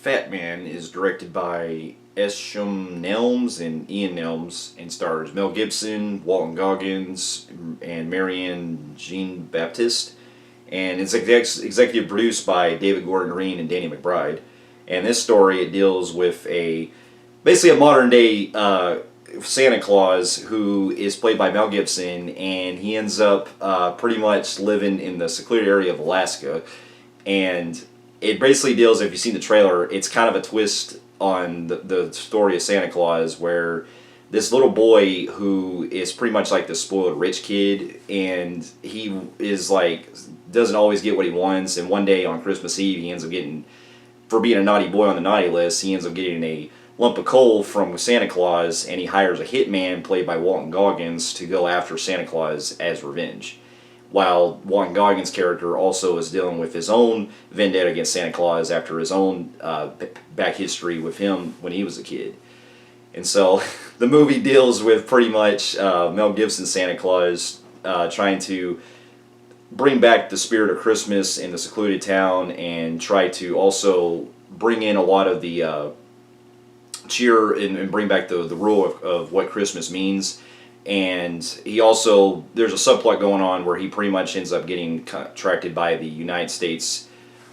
Fatman is directed by S. Shum Nelms and Ian Nelms and stars Mel Gibson, Walton Goggins, and Marianne Jean Baptiste. And it's executive produced by David Gordon Green and Danny McBride. And this story, it deals with basically a modern day Santa Claus who is played by Mel Gibson, and he ends up pretty much living in the secluded area of Alaska. And it basically deals, if you've seen the trailer, it's kind of a twist on the story of Santa Claus, where this little boy who is pretty much like the spoiled rich kid, and he is like, doesn't always get what he wants, and one day on Christmas Eve he ends up getting, for being a naughty boy on the naughty list, he ends up getting a lump of coal from Santa Claus, and he hires a hitman played by Walton Goggins to go after Santa Claus as revenge. While Walton Goggins' character also is dealing with his own vendetta against Santa Claus after his own back history with him when he was a kid. And so the movie deals with pretty much Mel Gibson's Santa Claus trying to bring back the spirit of Christmas in the secluded town, and try to also bring in a lot of the cheer and bring back the rule of what Christmas means. And he also, there's a subplot going on where he pretty much ends up getting contracted by the United States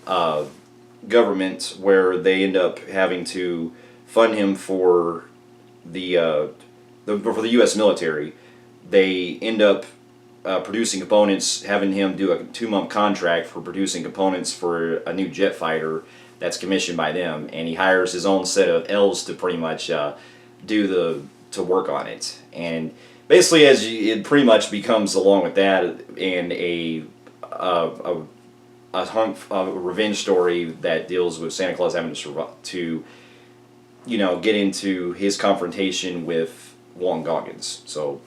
government, where they end up having to fund him for the U.S. military. They end up producing components, having him do a 2-month contract for producing components for a new jet fighter that's commissioned by them, and he hires his own set of elves to pretty much to work on it. And basically, it pretty much becomes, along with that, and a revenge story that deals with Santa Claus having to get into his confrontation with Walton Goggins. So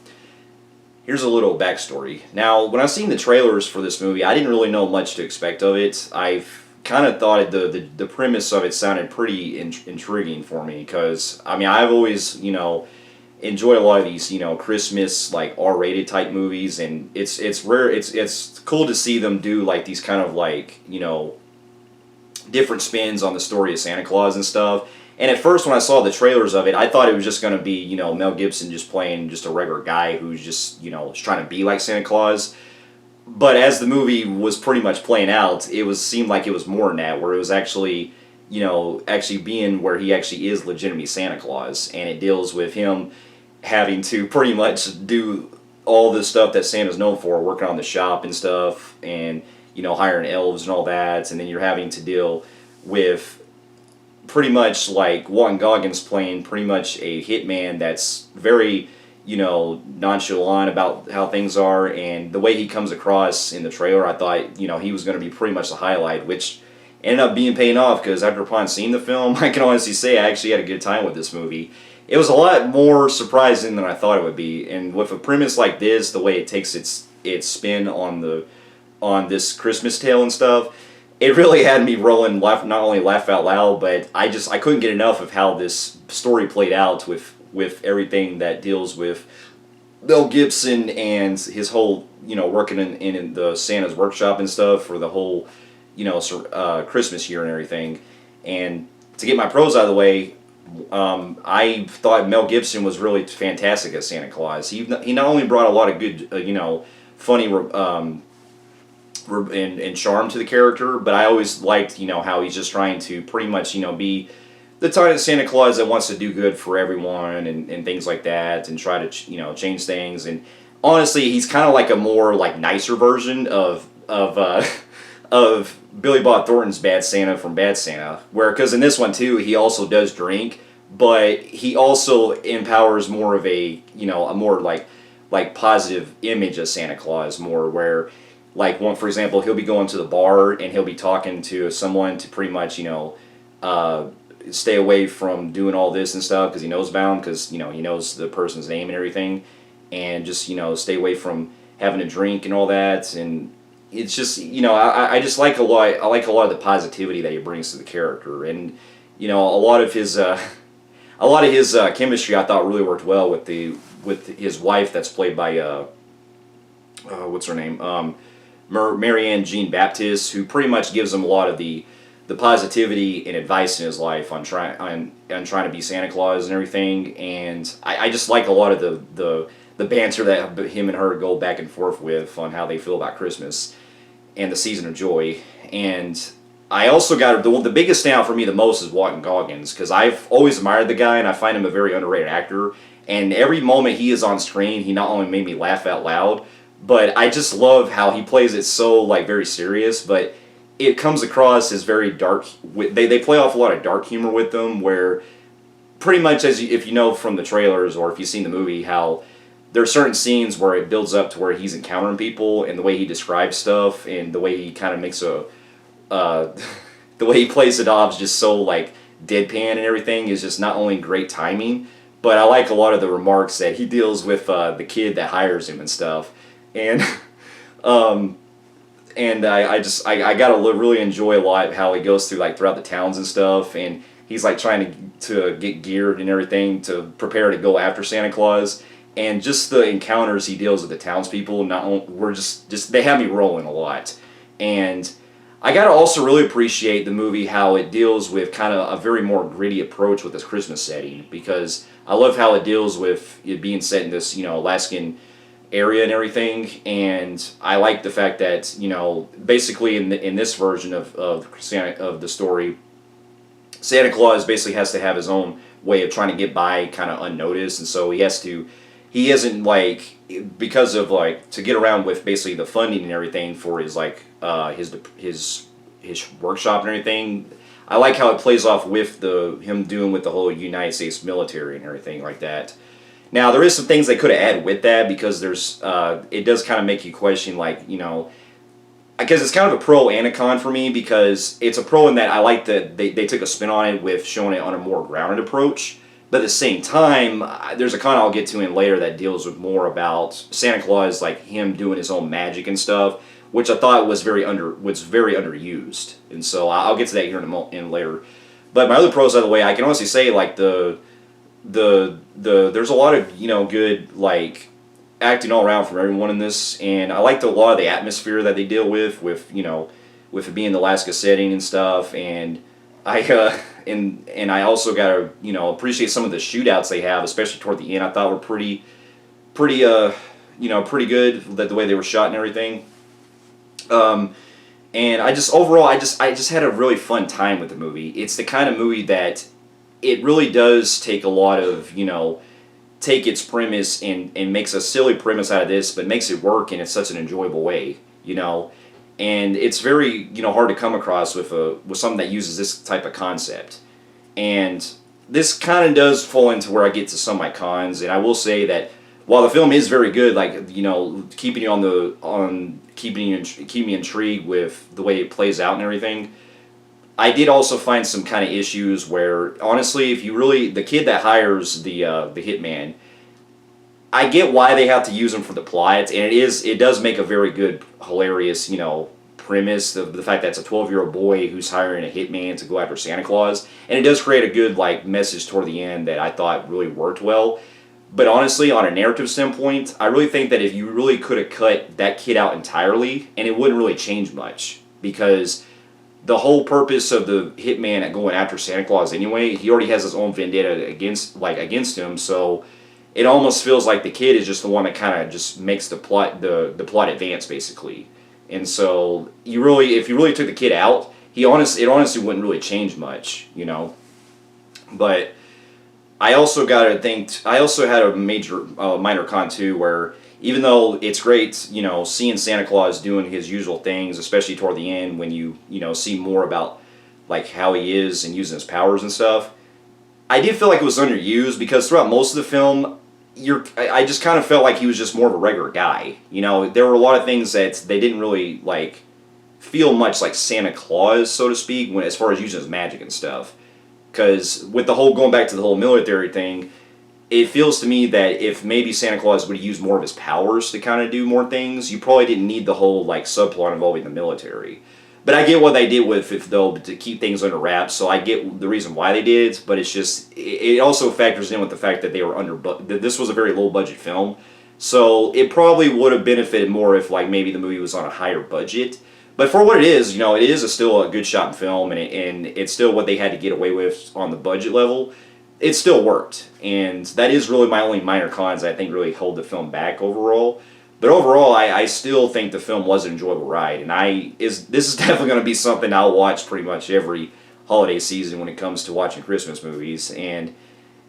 here's a little backstory. Now, when I seen the trailers for this movie, I didn't really know much to expect of it. I've kind of thought the premise of it sounded pretty intriguing for me, because I've always enjoy a lot of these Christmas like R-rated type movies, and it's rare, it's cool to see them do like these kind of like different spins on the story of Santa Claus and stuff. And at first, when I saw the trailers of it, I thought it was just going to be Mel Gibson just playing just a regular guy who's just trying to be like Santa Claus. But as the movie was pretty much playing out, seemed like it was more than that, where it was actually actually being where he actually is legitimately Santa Claus, and it deals with him having to pretty much do all the stuff that Santa's known for, working on the shop and stuff, and hiring elves and all that. And then you're having to deal with pretty much like Walton Goggins playing pretty much a hitman that's very nonchalant about how things are. And the way he comes across in the trailer, I thought he was going to be pretty much the highlight, which ended up being paying off, because after upon seeing the film, I can honestly say I actually had a good time with this movie. It was a lot more surprising than I thought it would be, and with a premise like this, the way it takes its spin on this Christmas tale and stuff, it really had me rolling, not only laugh out loud, but I couldn't get enough of how this story played out with everything that deals with Mel Gibson and his whole working in the Santa's workshop and stuff for the whole Christmas year and everything. And to get my pros out of the way, I thought Mel Gibson was really fantastic as Santa Claus. He not only brought a lot of good, funny and charm to the character, but I always liked, how he's just trying to pretty much, be the type of Santa Claus that wants to do good for everyone and things like that, and try to, change things. And honestly, he's kind of like a more like nicer version of Billy Bob Thornton's Bad Santa from Bad Santa, because in this one too, he also does drink, but he also empowers more of a more like positive image of Santa Claus, more where, like, for example, he'll be going to the bar and he'll be talking to someone to pretty much stay away from doing all this and stuff, because he knows about him, because he knows the person's name and everything, and just stay away from having a drink and all that. And it's just I just like a lot. I like a lot of the positivity that he brings to the character, and a lot of his chemistry I thought really worked well with his wife, that's played by what's her name, Marianne Jean Baptiste, who pretty much gives him a lot of the the positivity and advice in his life on trying to be Santa Claus and everything. And I just like a lot of the banter that him and her go back and forth with on how they feel about Christmas and the season of joy. And I also got the biggest standout for me the most is Walton Goggins, because I've always admired the guy and I find him a very underrated actor. And every moment he is on screen, he not only made me laugh out loud, but I just love how he plays it so like very serious, but it comes across as very dark. They play off a lot of dark humor with them, where pretty much if you know from the trailers or if you've seen the movie, how there are certain scenes where it builds up to where he's encountering people, and the way he describes stuff and the way he kind of makes the way he plays it off is just so like deadpan and everything is just not only great timing, but I like a lot of the remarks that he deals with the kid that hires him and stuff. And I got to really enjoy a lot how he goes through like throughout the towns and stuff, and he's like trying to get geared and everything to prepare to go after Santa Claus, and just the encounters he deals with the townspeople. We're just they have me rolling a lot. And I got to also really appreciate the movie how it deals with kind of a very more gritty approach with this Christmas setting, because I love how it deals with it being set in this Alaskan area and everything. And I like the fact that basically in this version of the story, Santa Claus basically has to have his own way of trying to get by kind of unnoticed, and so he isn't like, because of like to get around with basically the funding and everything for his like his workshop and everything. I like how it plays off with him doing with the whole United States military and everything like that. Now there is some things they could have added with that, because there's it does kind of make you question, like, because it's kind of a pro and a con for me, because it's a pro in that I like that they took a spin on it with showing it on a more grounded approach. But at the same time, there's a con I'll get to in later that deals with more about Santa Claus, like him doing his own magic and stuff, which I thought was very underused. And so I'll get to that here in later. But my other pros out of the way, I can honestly say like there's a lot of good like acting all around from everyone in this, and I liked a lot of the atmosphere that they deal with it being the Alaska setting and stuff. And and I also got to appreciate some of the shootouts they have, especially toward the end. I thought were pretty good, that the way they were shot and everything. And I just had a really fun time with the movie. It's the kind of movie that it really does take a lot of take its premise and makes a silly premise out of this, but makes it work in such an enjoyable way, And it's very hard to come across with something that uses this type of concept. And this kind of does fall into where I get to some of my cons. And I will say that while the film is very good, like keeping me intrigued with the way it plays out and everything, I did also find some kind of issues where, honestly, if you really, the kid that hires the hitman, I get why they have to use him for the plot, and it does make a very good, hilarious, premise, the fact that it's a 12-year-old boy who's hiring a hitman to go after Santa Claus, and it does create a good like message toward the end that I thought really worked well. But honestly, on a narrative standpoint, I really think that if you really could have cut that kid out entirely, and it wouldn't really change much, because the whole purpose of the hitman going after Santa Claus anyway, he already has his own vendetta against him, so it almost feels like the kid is just the one that kind of just makes the plot advance, basically. And so if you really took the kid out, it honestly wouldn't really change much, But I also had a minor con too, where even though it's great, seeing Santa Claus doing his usual things, especially toward the end when you see more about like how he is and using his powers and stuff, I did feel like it was underused, because throughout most of the film, I just kind of felt like he was just more of a regular guy. There were a lot of things that they didn't really like feel much like Santa Claus, so to speak, as far as using his magic and stuff. Because with the whole going back to the whole military thing, it feels to me that if maybe Santa Claus would use more of his powers to kind of do more things, you probably didn't need the whole like subplot involving the military. But I get what they did with it, though, to keep things under wraps, so I get the reason why they did, but it's just, it also factors in with the fact that they were this was a very low-budget film, so it probably would have benefited more if, like, maybe the movie was on a higher budget, But for what it is, it is still a good shot film, and it's still what they had to get away with on the budget level. It still worked, and that is really my only minor cons that I think really hold the film back overall. But overall, I still think the film was an enjoyable ride, and this is definitely going to be something I'll watch pretty much every holiday season when it comes to watching Christmas movies. And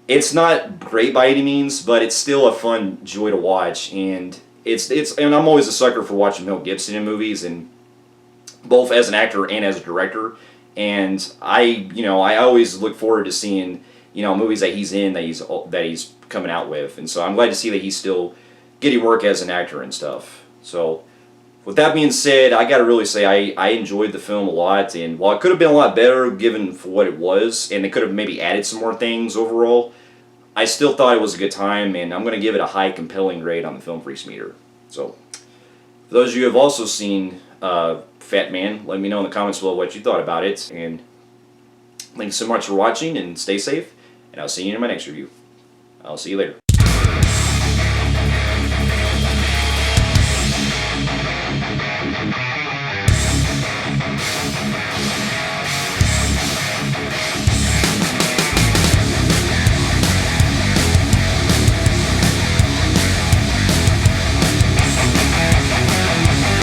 it's not great by any means, but it's still a fun joy to watch, and and I'm always a sucker for watching Mel Gibson in movies, and both as an actor and as a director. And I always look forward to seeing movies that he's in, that he's coming out with, and so I'm glad to see that he's still getting work as an actor and stuff. So with that being said, I gotta really say I enjoyed the film a lot, and while it could have been a lot better given for what it was, and they could have maybe added some more things overall, I still thought it was a good time, and I'm going to give it a high compelling grade on the Film Freaks meter. So for those of you who have also seen Fatman, let me know in the comments below what you thought about it, and thanks so much for watching, and stay safe, and I'll see you in my next review. I'll see you later.